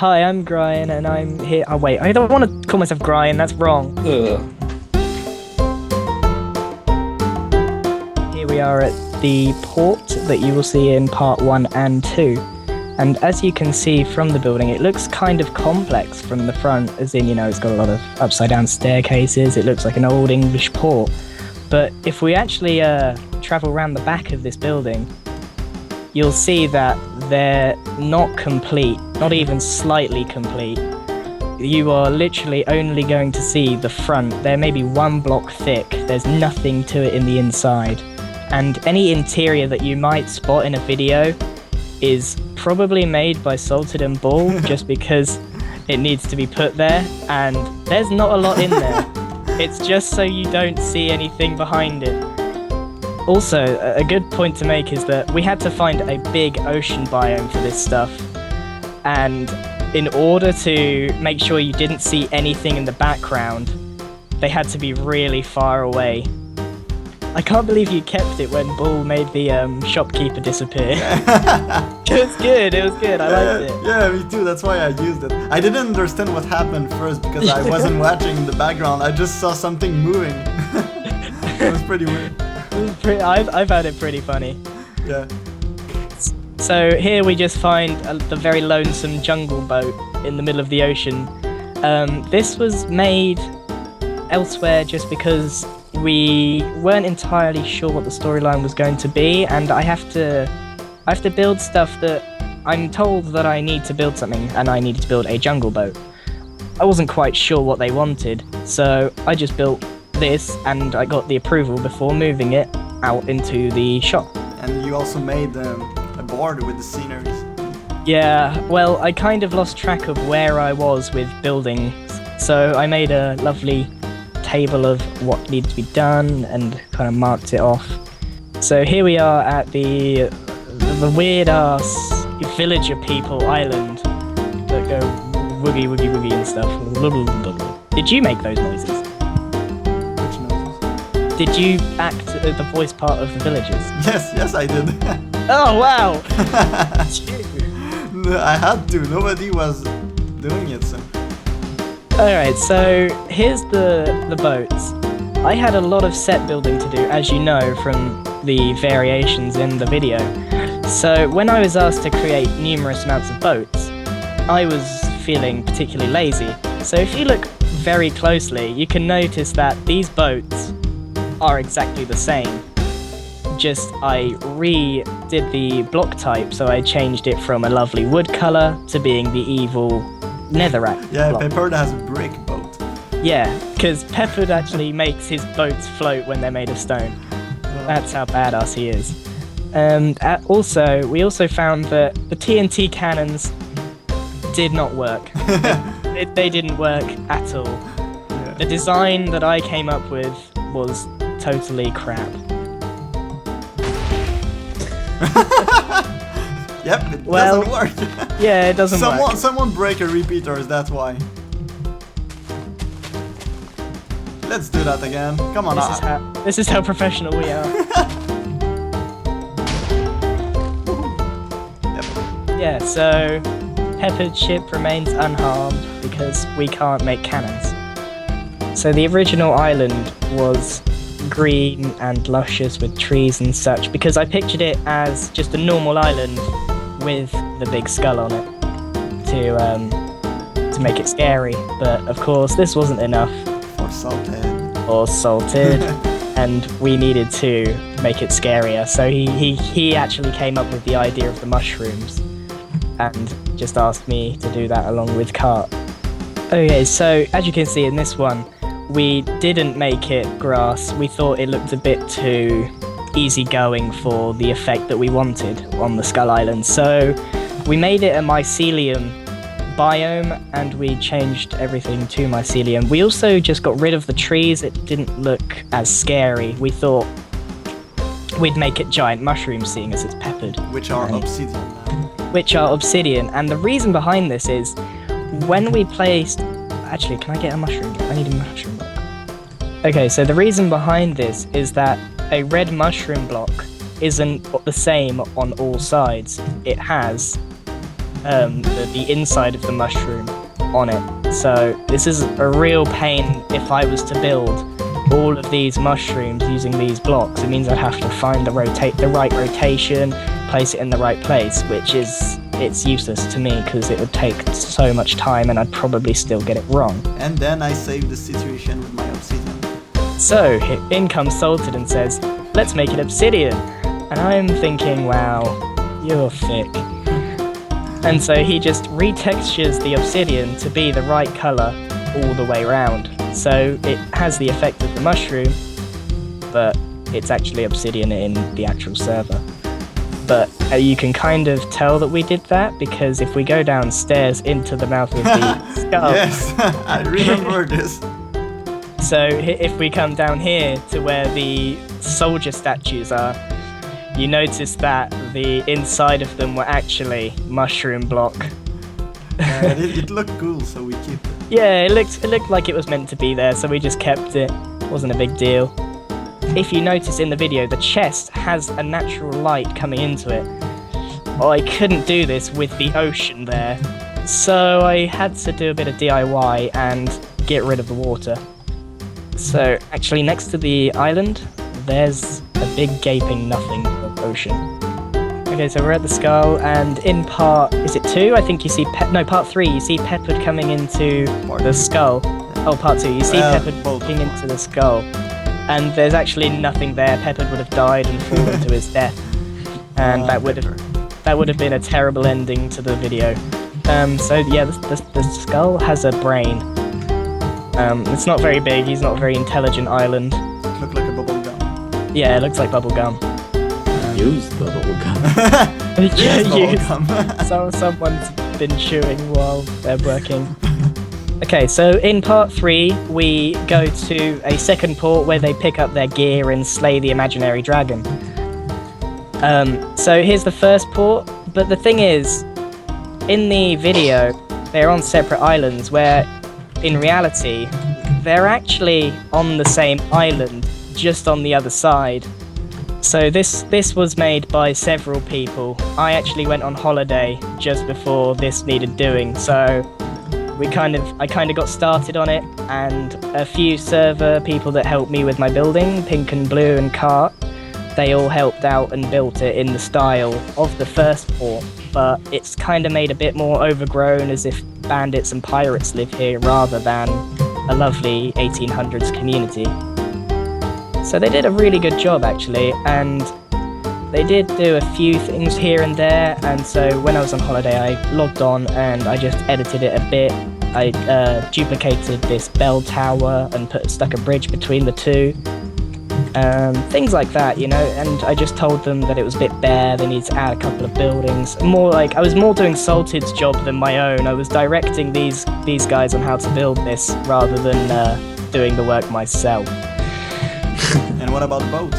Hi, I'm Grian, and I'm here. Oh wait, I don't want to call myself Grian. That's wrong. Ugh. Here we are at the port that you will see in part 1 and 2. And as you can see from the building, it looks kind of complex from the front, as in, it's got a lot of upside down staircases. It looks like an old English port. But if we actually travel around the back of this building, you'll see that they're not complete, not even slightly complete. You are literally only going to see the front. They're maybe 1 block thick. There's nothing to it in the inside. And any interior that you might spot in a video is probably made by Salted and Ball just because it needs to be put there, and there's not a lot in there. It's just so you don't see anything behind it. Also, a good point to make is that we had to find a big ocean biome for this stuff, and in order to make sure you didn't see anything in the background, they had to be really far away. I can't believe you kept it when Bull made the shopkeeper disappear. It was good, I liked it. Yeah, me too, that's why I used it. I didn't understand what happened first because I wasn't watching in the background, I just saw something moving. It was pretty weird. I found it pretty funny. Yeah. So here we just find the very lonesome jungle boat in the middle of the ocean. This was made elsewhere just because we weren't entirely sure what the storyline was going to be, and I have to build stuff that I'm told that I need to build something, and I needed to build a jungle boat. I wasn't quite sure what they wanted, so I just built this, and I got the approval before moving it out into the shop. And you also made a board with the sceneries. Yeah, well, I kind of lost track of where I was with building, so I made a lovely table of what needed to be done and kind of marked it off. So here we are at the weird ass villager people island that go woogie woogie woogie and stuff. Did you make those noises? Which noises? Did you act the voice part of the villagers? Yes, I did. Oh wow! I had to, nobody was doing it, so. Alright, so here's the boats. I had a lot of set building to do, as you know from the variations in the video. So when I was asked to create numerous amounts of boats, I was feeling particularly lazy. So if you look very closely, you can notice that these boats are exactly the same. Just I redid the block type, so I changed it from a lovely wood colour to being the evil netherrack. Yeah, block. Peppered has a brick boat. Yeah, because Peppered actually makes his boats float when they're made of stone. That's how badass he is. And we also found that the TNT cannons did not work. They didn't work at all. Yeah. The design that I came up with was totally crap. Yep, it doesn't work. Yeah, it doesn't work. Someone break a repeater, that's why. Let's do that again. Come on. This is how professional we are. Yep. Yeah, so Peppered's ship remains unharmed because we can't make cannons. So the original island was green and luscious with trees and such because I pictured it as just a normal island with the big skull on it to make it scary. But of course this wasn't enough. Or salted. And we needed to make it scarier. So he actually came up with the idea of the mushrooms and just asked me to do that along with Cart. Okay, so as you can see in this one, we didn't make it grass. We thought it looked a bit too easygoing for the effect that we wanted on the Skull Island. So we made it a mycelium biome and we changed everything to mycelium. We also just got rid of the trees. It didn't look as scary. We thought we'd make it giant mushrooms seeing as it's peppered. Which are obsidian now. Which are obsidian. And the reason behind this is when we placed... Actually, can I get a mushroom? I need a mushroom block. Okay, so the reason behind this is that a red mushroom block isn't the same on all sides. It has the inside of the mushroom on it. So this is a real pain if I was to build all of these mushrooms using these blocks. It means I'd have to find the right rotation, place it in the right place, which is it's useless to me because it would take so much time and I'd probably still get it wrong. And then I saved the situation with my obsidian. So in comes Salted and says, let's make it obsidian. And I'm thinking, wow, you're thick. And so he just retextures the obsidian to be the right colour all the way around. So it has the effect of the mushroom, but it's actually obsidian in the actual server. But you can kind of tell that we did that because if we go downstairs into the mouth of the skull... Yes, I remember this. So if we come down here to where the soldier statues are, you notice that the inside of them were actually mushroom block. It looked cool, so we keep it. Yeah, it looked like it was meant to be there, so we just kept it. Wasn't a big deal. If you notice in the video, the chest has a natural light coming into it. Well, I couldn't do this with the ocean there, so I had to do a bit of DIY and get rid of the water. So actually next to the island, there's a big gaping nothing of ocean. Okay, so we're at the skull, and in part, is it 2? I think you see, part 3, you see Peppered coming into the skull. Oh, part 2, you see Peppered walking into the skull. And there's actually nothing there. Peppered would have died and fallen to his death. And that would have been a terrible ending to the video. So yeah, the skull has a brain. It's not very big, he's not a very intelligent island. It looked like a bubble gum. Yeah, it looks like bubble gum. Used bubble gum. So someone's been chewing while they're working. Okay, so in part 3, we go to a second port where they pick up their gear and slay the imaginary dragon. So here's the first port, but the thing is, in the video, they're on separate islands where, in reality, they're actually on the same island, just on the other side. So this was made by several people. I actually went on holiday just before this needed doing, so I kind of got started on it, and a few server people that helped me with my building, Pink and Blue and Cart, they all helped out and built it in the style of the first port, but it's kind of made a bit more overgrown as if bandits and pirates live here rather than a lovely 1800s community. So they did a really good job actually, and they did do a few things here and there, and so when I was on holiday I logged on and I just edited it a bit. I duplicated this bell tower and stuck a bridge between the two. Things like that, you know, and I just told them that it was a bit bare, they needed to add a couple of buildings. I was more doing Salted's job than my own. I was directing these guys on how to build this rather than doing the work myself. And what about the boat?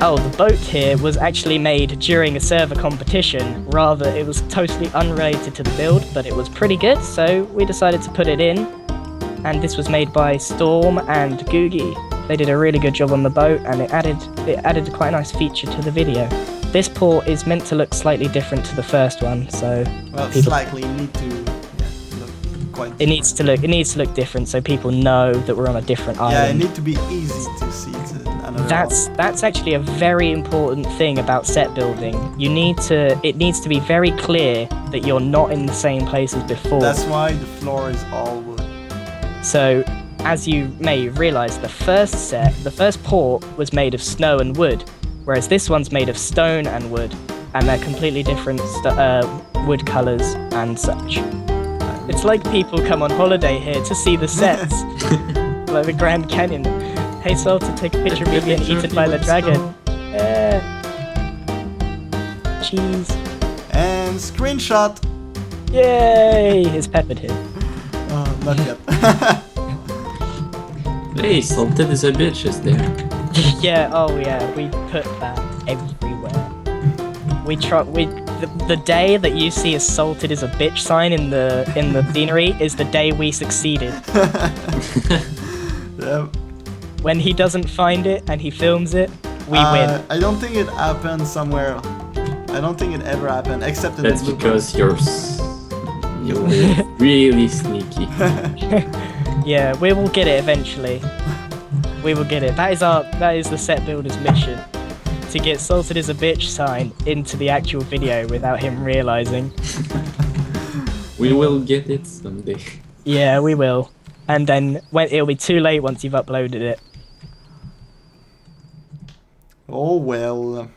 Oh, the boat here was actually made during a server competition. Rather, it was totally unrelated to the build, but it was pretty good, so we decided to put it in. And this was made by Storm and Googie. They did a really good job on the boat, and it added quite a nice feature to the video. This port is meant to look slightly different to the first one, so slightly need to look quite different. It needs to look different, so people know that we're on a different island. Yeah, it needs to be easy to see. That's actually a very important thing about set building. It needs to be very clear that you're not in the same place as before. That's why the floor is all wood. So, as you may realise, the first port was made of snow and wood, whereas this one's made of stone and wood, and they're completely different wood colours and such. It's like people come on holiday here to see the sets, like the Grand Canyon. Hey Sol, to take a picture of me being eaten by the dragon. Cheese. And screenshot. Yay! It's Peppered here. Oh, not yet. Hey, Salted is a bitch, is there? Yeah, oh yeah, we put that everywhere. The day that you see a Salted is a bitch sign in the scenery is the day we succeeded. Yeah. When he doesn't find it and he films it, we win. I don't think it happened somewhere. I don't think it ever happened, except in the That's because you're You're really sneaky. Yeah, we will get it eventually. We will get it. That is the set builder's mission. To get Salted as a Bitch sign into the actual video without him realizing. We will get it someday. Yeah, we will. And then it'll be too late once you've uploaded it. Oh well.